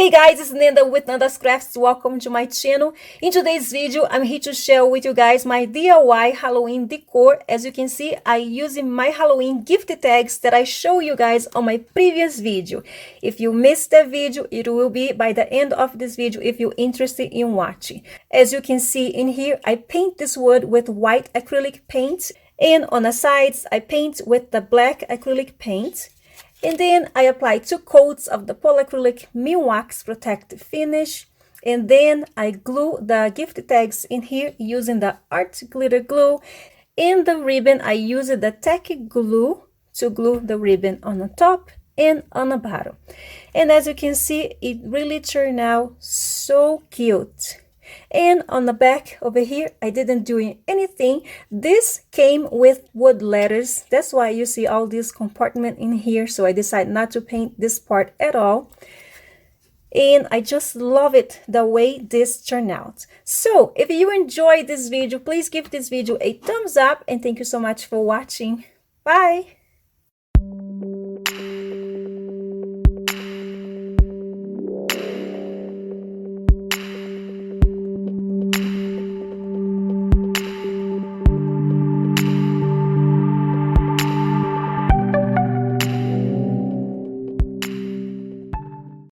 Hey guys, it's Nanda with Nanda's Crafts. Welcome to my channel. In today's video, I'm here to share with you guys my DIY Halloween decor. As you can see, I using my Halloween gift tags that I show you guys on my previous video. If you missed that video, it will be by the end of this video if you're interested in watching. As you can see in here, I paint this wood with white acrylic paint, and on the sides, I paint with the black acrylic paint. And then I apply 2 coats of the polyacrylic Wax protective finish. And then I glue the gift tags in here using the art glitter glue. In the ribbon, I use the tacky glue to glue the ribbon on the top and on the bottom. And as you can see, it really turned out so cute. And on the back over here, I didn't do anything. This came with wood letters. That's why you see all this compartment in here. So I decided not to paint this part at all. And I just love it the way this turned out. So if you enjoyed this video, please give this video a thumbs up. And thank you so much for watching. Bye.